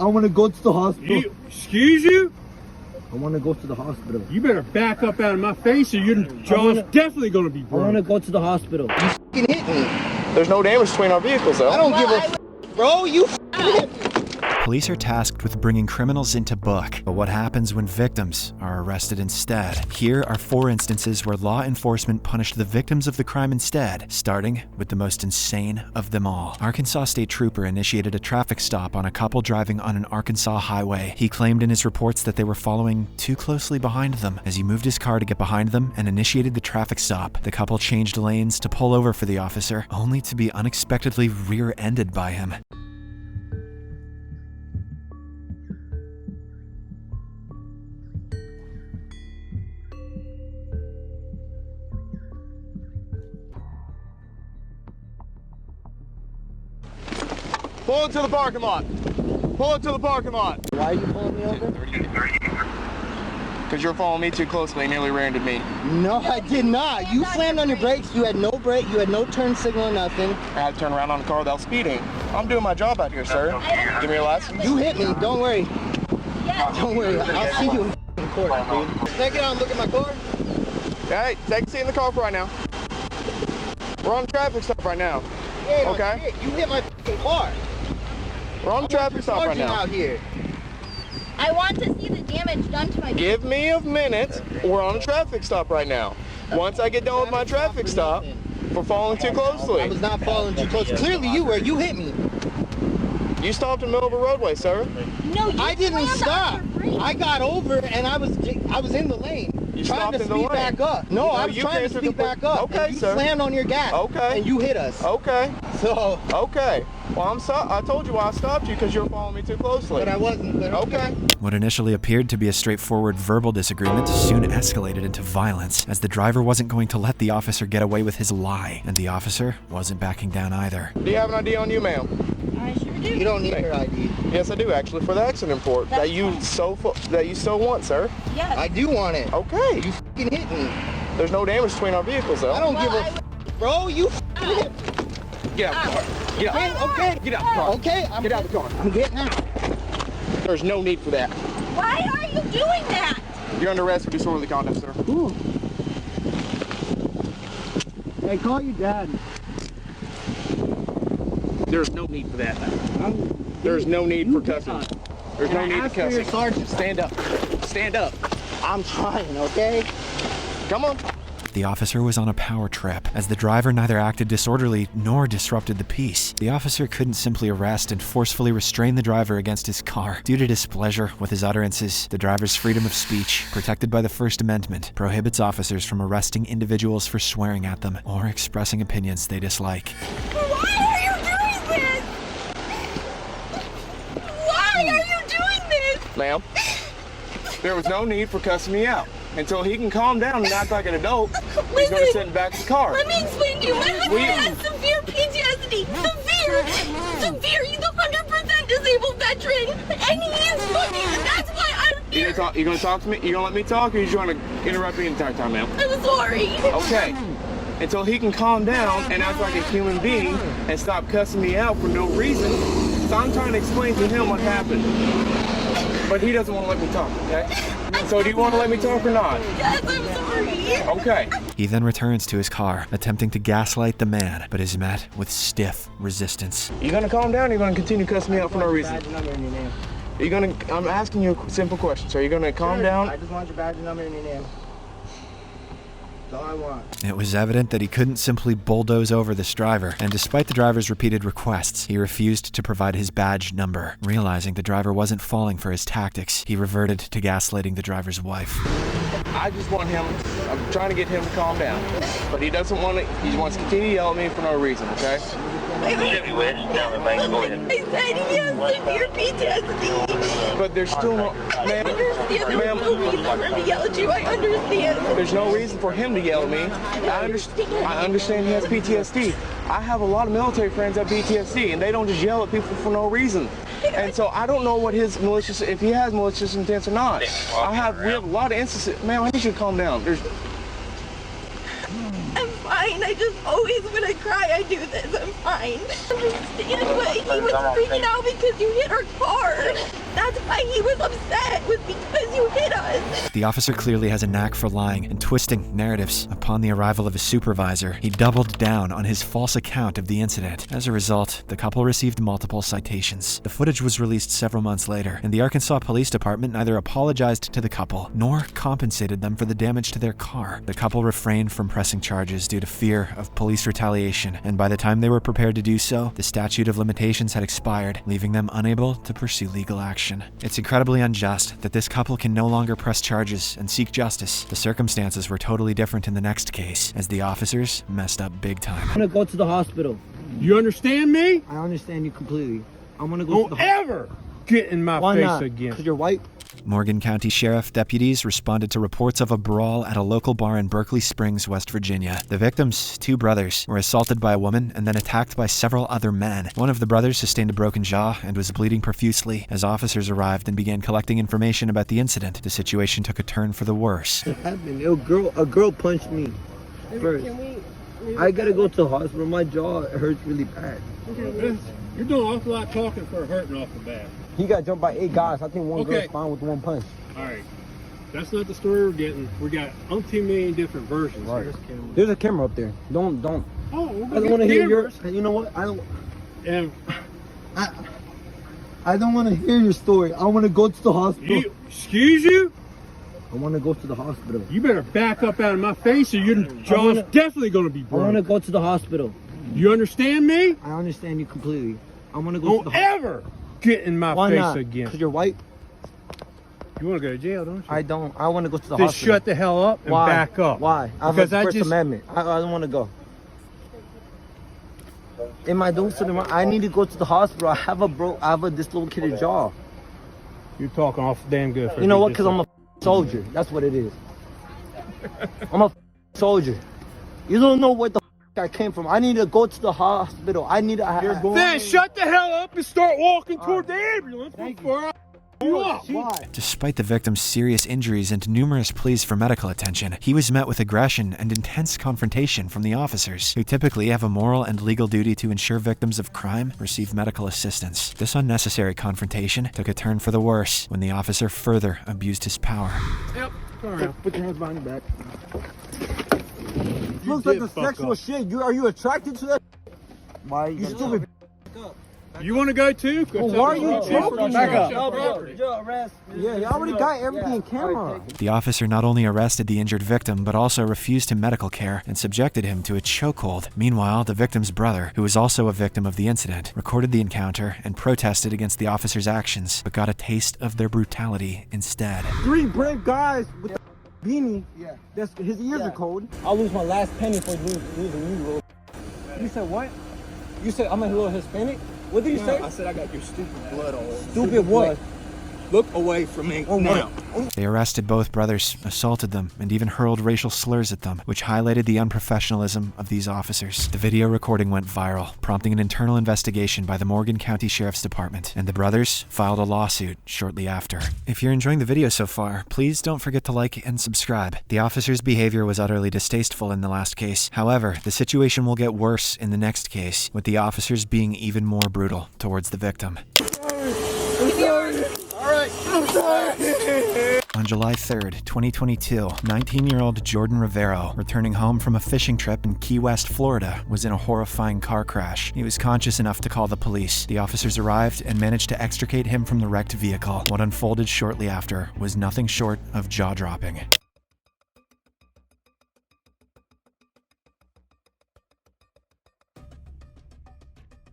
I want to go to the hospital. Excuse you? I want to go to the hospital. You better back up out of my face or your jaw's definitely going to be I broke. want to go to the hospital. You f***ing hit me. There's no damage between our vehicles, though. I don't give a f***, bro. You f***ing hit me. Police are tasked with bringing criminals into book, but what happens when victims are arrested instead? Here are 4 instances where law enforcement punished the victims of the crime instead, starting with the most insane of them all. Arkansas State Trooper initiated a traffic stop on a couple driving on an Arkansas highway. He claimed in his reports that they were following too closely behind them. As he moved his car to get behind them and initiated the traffic stop, the couple changed lanes to pull over for the officer, only to be unexpectedly rear-ended by him. Pull into the parking lot. Pull into the parking lot. Why are you pulling me over? Because you're following me too closely and nearly rear-ended me. No, I did not. You slammed on your brakes. You had no brake. You had no turn signal or nothing. I had to turn around on the car without speeding. I'm doing my job out here, sir. Give me your license. You hit me. Don't worry. Don't worry. I'll see you in court, dude. Take it out and look at my car. Hey, take a seat in the car for right now. We're on traffic stop right now. Okay. You hit my f***ing car. We're on traffic stop right now. Out here. I want to see the damage done to my vehicle. Give me a minute. We're on a traffic stop right now. Once I get done with my traffic stop, for following too closely. I was not following too close. Clearly you were. You hit me. You stopped in the middle of a roadway, sir. No, you I didn't slammed stop. on your brakes. I got over and I was in the lane. You trying stopped to in the speed lane. back up. No, I was you trying came to through speed the- back up. Okay, and you sir. slammed on your gas. Okay. And you hit us. Okay. So. Okay. Well, I told you why I stopped you, because you were following me too closely. But I wasn't. But Okay. What initially appeared to be a straightforward verbal disagreement soon escalated into violence, as the driver wasn't going to let the officer get away with his lie, and the officer wasn't backing down either. Do you have an ID on you, ma'am? I sure do. You don't need her ID. Yes, I do, actually, for the accident report that you so want, sir. Yes. I do want it. Okay. You f***ing hit me. There's no damage between our vehicles, though. I don't give a f***, bro. You f***ing hit me. Get out of the car. Get out. Okay. Get out of the car. Okay. Get out of the car. I'm getting out. There's no need for that. Why are you doing that? You're under arrest for disorderly conduct, sir. Ooh. Hey, call your dad. There's no need for that. There's no need for cussing. There's no need for cussing. Sergeant. Stand up. Stand up. I'm trying, okay? Come on. The officer was on a power trip, as the driver neither acted disorderly nor disrupted the peace. The officer couldn't simply arrest and forcefully restrain the driver against his car. Due to displeasure with his utterances, the driver's freedom of speech, protected by the First Amendment, prohibits officers from arresting individuals for swearing at them or expressing opinions they dislike. Why are you doing this? Why are you doing this? Ma'am, there was no need for cussing me out. Until he can calm down and act like an adult, he's going to sit in the back of the car. Let me explain to you. My husband has severe PTSD. Severe. He's a 100% disabled veteran, and he is fucking. That's why I'm here. You going to talk to me? You going to let me talk, or you going to interrupt me the entire time, ma'am? I'm sorry. Okay. Until he can calm down and act like a human being and stop cussing me out for no reason. So I'm trying to explain to him what happened. But he doesn't want to let me talk, okay? So do you want to let me talk or not? Yes, I'm sorry. Okay. He then returns to his car, attempting to gaslight the man, but is met with stiff resistance. You gonna calm down or you gonna continue cussing me out for no reason? Badge number and your name. I'm asking you a simple question. So are you gonna calm down? I just want your badge number and your name. That's all I want. It was evident that he couldn't simply bulldoze over this driver, and despite the driver's repeated requests, he refused to provide his badge number. Realizing the driver wasn't falling for his tactics, he reverted to gaslighting the driver's wife. I just want him, I'm trying to get him to calm down. But he doesn't want to, he wants to continue yelling at me for no reason, okay? I said he has severe PTSD. But there's still no, I understand. There's no reason for him to yell at you. I understand. there's no reason for him to yell at me. I understand he has PTSD. I have a lot of military friends that have PTSD, and they don't just yell at people for no reason. And so I don't know what his malicious, if he has malicious intents or not. We have a lot of instances. Man, I need you to calm down. I'm fine. fine. I just always, when I cry, I do this. I'm fine. Understand what he was freaking out because you hit our car. That's why he was upset, was because you hit us. The officer clearly has a knack for lying and twisting narratives. Upon the arrival of his supervisor, he doubled down on his false account of the incident. As a result, the couple received multiple citations. The footage was released several months later, and the Arkansas Police Department neither apologized to the couple nor compensated them for the damage to their car. The couple refrained from pressing charges due to fear of police retaliation, and by the time they were prepared to do so, the statute of limitations had expired, leaving them unable to pursue legal action. It's incredibly unjust that this couple can no longer press charges and seek justice. The circumstances were totally different in the next case, as the officers messed up big time. I'm gonna go to the hospital. You understand me? I understand you completely. I'm gonna go to the Don't ever get in my Why face not? again. Because you're white? Morgan County Sheriff deputies responded to reports of a brawl at a local bar in Berkeley Springs, West Virginia. The victims, 2 brothers, were assaulted by a woman and then attacked by several other men. One of the brothers sustained a broken jaw and was bleeding profusely. As officers arrived and began collecting information about the incident, the situation took a turn for the worse. It happened. A girl punched me first. I gotta go to the hospital. My jaw hurts really bad. You're doing an awful lot of talking for hurting off the bat. He got jumped by 8 guys. I think one Okay. girl's fine with 1 punch. All right. That's not the story we're getting. We got umpteen million different versions. Right. Here's There's a camera up there. Don't. Oh, we're I gonna don't want to get hear your. cameras. You know what? And I don't want to hear your story. I want to go to the hospital. excuse you? I want to go to the hospital. You better back up out of my face or your jaw's wanna- definitely going to be I want to broken. go to the hospital. You understand me? I understand you completely. I want to go to Don't the hospital. ever get in my Why face not? again. Because you're white? You want to go to jail, don't you? I don't. I want to go to the Just hospital. shut the hell up and Why? back up. Why? I have Because a I First just Amendment. I don't want to go. Am I doing something wrong? I need to go to the hospital. I have a dislocated jaw. You're talking off damn good. For You know me what? just Because I'm a soldier. That's what it is. I'm a soldier. You don't know where the I came from. I need to go to the hospital. I need to. Then shut the hell up and start walking toward the ambulance before I you up. Why? Despite the victim's serious injuries and numerous pleas for medical attention, he was met with aggression and intense confrontation from the officers, who typically have a moral and legal duty to ensure victims of crime receive medical assistance. This unnecessary confrontation took a turn for the worse when the officer further abused his power. Yep. All right. Put your hands behind your back. You Looks like did the fuck sexual up. shit. Are you attracted to that? Why? You stupid. You want to go too? Well, why are you choking Back me? up. Yeah, you already got everything in camera. The officer not only arrested the injured victim, but also refused him medical care and subjected him to a chokehold. Meanwhile, the victim's brother, who was also a victim of the incident, recorded the encounter and protested against the officer's actions, but got a taste of their brutality instead. 3 brave guys with the beanie. Yeah. That's his ears are cold. I'll lose my last penny for losing you, little. You said what? You said I'm a little Hispanic? What did you say? I said I got your stupid blood all over. Stupid what? Look away from me now. They arrested both brothers, assaulted them, and even hurled racial slurs at them, which highlighted the unprofessionalism of these officers. The video recording went viral, prompting an internal investigation by the Morgan County Sheriff's Department, and the brothers filed a lawsuit shortly after. If you're enjoying the video so far, please don't forget to like and subscribe. The officer's behavior was utterly distasteful in the last case. However, the situation will get worse in the next case, with the officers being even more brutal towards the victim. On July 3rd, 2022, 19-year-old Jordan Rivero, returning home from a fishing trip in Key West, Florida, was in a horrifying car crash. He was conscious enough to call the police. The officers arrived and managed to extricate him from the wrecked vehicle. What unfolded shortly after was nothing short of jaw-dropping.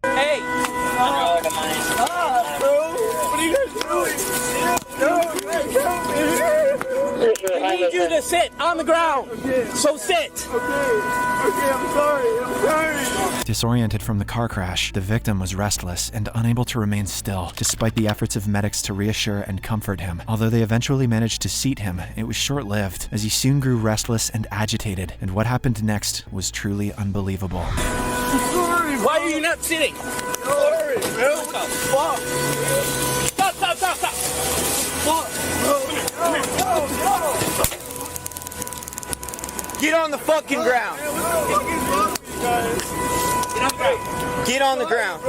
Hey! Stop, bro! What are you guys doing? No, I need you to sit on the ground. So sit. Okay, I'm sorry. Disoriented from the car crash, the victim was restless and unable to remain still, despite the efforts of medics to reassure and comfort him. Although they eventually managed to seat him, it was short-lived, as he soon grew restless and agitated, and what happened next was truly unbelievable. Why are you not sitting? Sorry, man. What the fuck? Stop. Fuck. Get on the fucking ground. Get on the ground.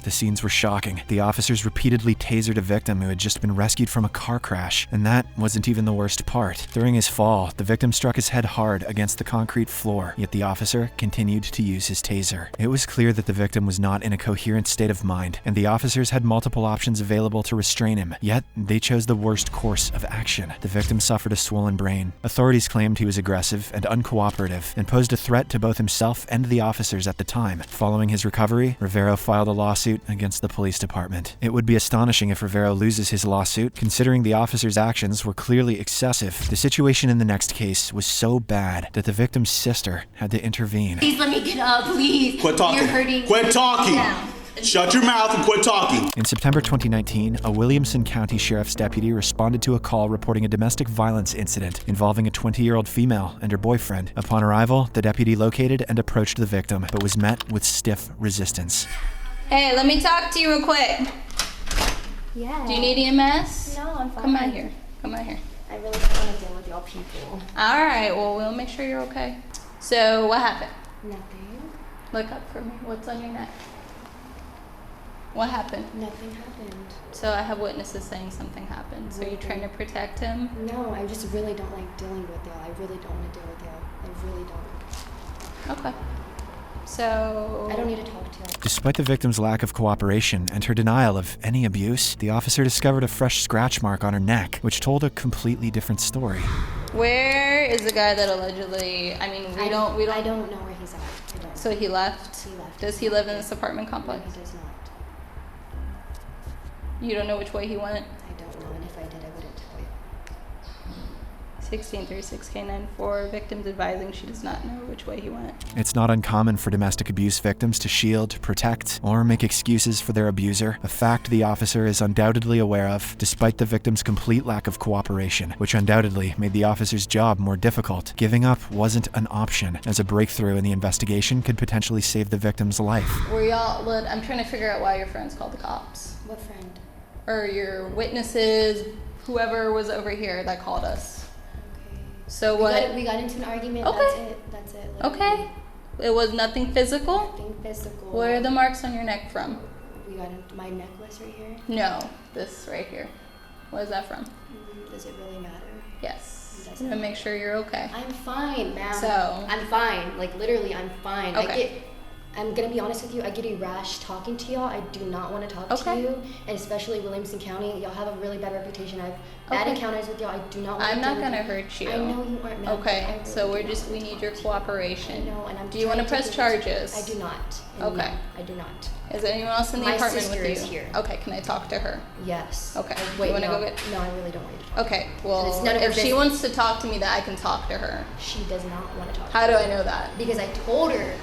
The scenes were shocking. The officers repeatedly tasered a victim who had just been rescued from a car crash, and that wasn't even the worst part. During his fall, the victim struck his head hard against the concrete floor, yet the officer continued to use his taser. It was clear that the victim was not in a coherent state of mind, and the officers had multiple options available to restrain him, yet they chose the worst course of action. The victim suffered a swollen brain. Authorities claimed he was aggressive and uncooperative, and posed a threat to both himself and the officers at the time. Following his recovery, Rivero filed a lawsuit against the police department. It would be astonishing if Rivero loses his lawsuit, considering the officers' actions were clearly excessive. The situation in the next case was so bad that the victim's sister had to intervene. Please let me get up, please. Quit talking. You're hurting. Quit talking. Shut your mouth and quit talking. In September 2019, a Williamson County Sheriff's deputy responded to a call reporting a domestic violence incident involving a 20-year-old female and her boyfriend. Upon arrival, the deputy located and approached the victim, but was met with stiff resistance. Hey, let me talk to you real quick. Yeah. Do you need EMS? No, I'm fine. Come out here. Come out here. I really don't want to deal with y'all people. All right, well, we'll make sure you're okay. So, what happened? Nothing. Look up for me. What's on your neck? What happened? Nothing happened. So, I have witnesses saying something happened. So, you're trying to protect him? No, I just really don't like dealing with y'all. I really don't want to deal with y'all. I really don't. Okay. So... I don't need to talk to y'all. Despite the victim's lack of cooperation and her denial of any abuse, the officer discovered a fresh scratch mark on her neck, which told a completely different story. Where is the guy that allegedly, I mean, we don't... I don't know where he's at. I don't. So he left? He left. Does he live in this apartment complex? No, he does not. You don't know which way he went? I don't know, and if I did, I wouldn't tell you. 1636K94, victim's advising she does not know which way he went. It's not uncommon for domestic abuse victims to shield, protect, or make excuses for their abuser, a fact the officer is undoubtedly aware of, despite the victim's complete lack of cooperation, which undoubtedly made the officer's job more difficult. Giving up wasn't an option, as a breakthrough in the investigation could potentially save the victim's life. Were y'all, I'm trying to figure out why your friends called the cops. What friend? Or your witnesses, whoever was over here that called us. Okay. So We got into an argument. Okay. That's it. Okay. It was nothing physical? Nothing physical. Where are the marks on your neck from? We got into my necklace right here. No, this right here. What is that from? Does it really matter? Yes. I'm gonna make sure you're okay. I'm fine, ma'am. So I'm fine. Like literally, I'm fine. Okay. I'm gonna be honest with you. I get a rash talking to y'all. I do not want to talk to you, and especially Williamson County. Y'all have a really bad reputation. I've bad encounters with y'all. I do not want to. I'm not gonna hurt you. I know you aren't, ma'am. Okay, so we need your cooperation. No, and I'm. Do you want to press charges? I do not. Okay. No, I do not. Is there anyone else in the apartment with you? My sister is here. Okay, can I talk to her? Yes. Okay. Wait, you want to no. go get? No, I really don't want you to talk. Okay. Well, It's none of her if she business. wants to talk to me, that I can talk to her. She does not want to talk. How do I know that? Because I told her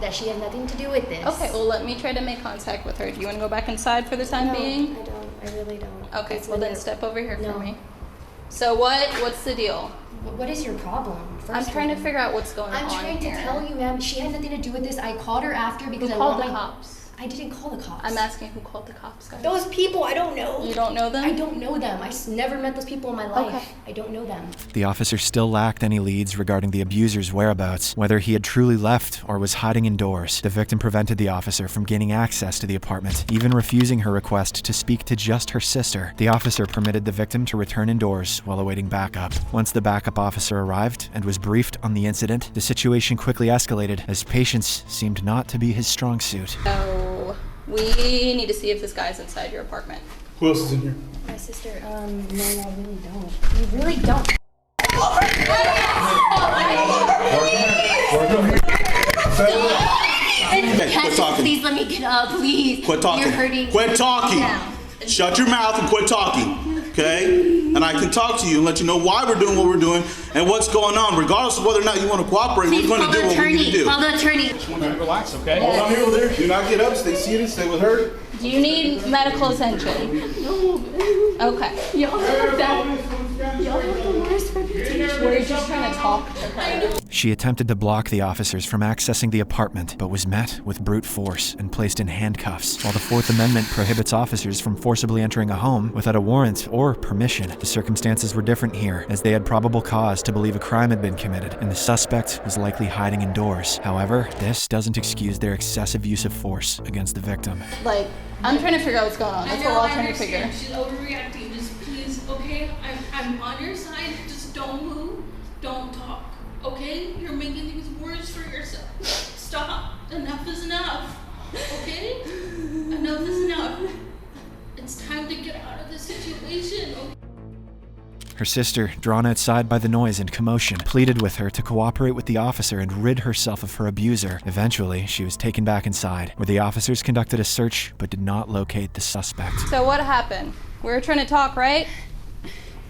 that she has nothing to do with this. Okay, well, let me try to make contact with her. Do you want to go back inside for the time being? I don't. I really don't. Okay, It's well when then they're- step over here No. for me. So what's the deal? What is your problem? I'm trying to figure out what's going I'm on trying to here. tell you, ma'am. She had nothing to do with this. I called her after because Who I called want the my cops? I didn't call the cops. I'm asking who called the cops, guys. Those people, I don't know. You don't know them? I don't know them. I never met those people in my life. Okay. I don't know them. The officer still lacked any leads regarding the abuser's whereabouts, whether he had truly left or was hiding indoors. The victim prevented the officer from gaining access to the apartment, even refusing her request to speak to just her sister. The officer permitted the victim to return indoors while awaiting backup. Once the backup officer arrived and was briefed on the incident, the situation quickly escalated as patience seemed not to be his strong suit. So we need to see if this guy's inside your apartment. Who else is in here? My sister, no, I really don't. You really don't. Quit talking. Please let me get up, please. Quit talking. You're hurting. Quit talking. Now. Shut your mouth and quit talking. Okay? And I can talk to you and let you know why we're doing what we're doing and what's going on. Regardless of whether or not you want to cooperate, Please we're going to do what we need to do. Call the attorney. Relax, okay? Hold on here over there. Do not get up. Stay seated. Stay with her. Do you need medical attention? No. Okay. Y'all have the worst reputation. We're just trying to talk to her. She attempted to block the officers from accessing the apartment, but was met with brute force and placed in handcuffs. While the Fourth Amendment prohibits officers from forcibly entering a home without a warrant or permission, the circumstances were different here, as they had probable cause to believe a crime had been committed, and the suspect was likely hiding indoors. However, this doesn't excuse their excessive use of force against the victim. Like, I'm trying to figure out what's going on. That's what we're all trying to figure. She's overreacting. Just please, okay? I'm on your side. Just don't move. Don't talk. Okay? You're making things worse for yourself. Stop. Enough is enough. Okay? Enough is enough. It's time to get out of this situation. Okay? Her sister, drawn outside by the noise and commotion, pleaded with her to cooperate with the officer and rid herself of her abuser. Eventually, she was taken back inside, where the officers conducted a search but did not locate the suspect. So what happened? We were trying to talk, right?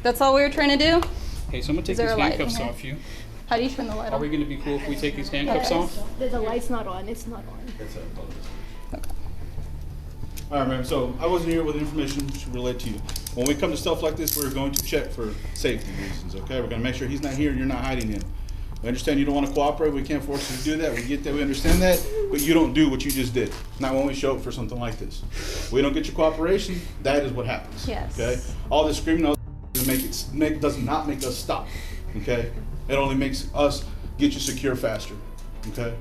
That's all we were trying to do? Hey, so I'm gonna take these handcuffs off you. How do you turn the light on? Are we gonna be cool if we take these handcuffs off? The light's not on. It's not on. All right, ma'am. So I wasn't here with information to relate to you. When we come to stuff like this, we're going to check for safety reasons, okay? We're going to make sure he's not here and you're not hiding him. We understand you don't want to cooperate. We can't force you to do that. We get that. We understand that. But you don't do what you just did. Not when we show up for something like this. We don't get your cooperation. That is what happens. Yes. Okay? All this screaming does not make us stop. Okay? It only makes us get you secure faster. Okay?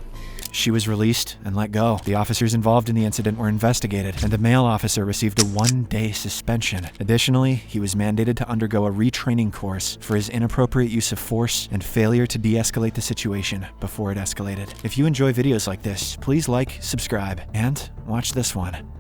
She was released and let go. The officers involved in the incident were investigated, and the male officer received a 1-day suspension. Additionally, he was mandated to undergo a retraining course for his inappropriate use of force and failure to de-escalate the situation before it escalated. If you enjoy videos like this, please like, subscribe, and watch this one.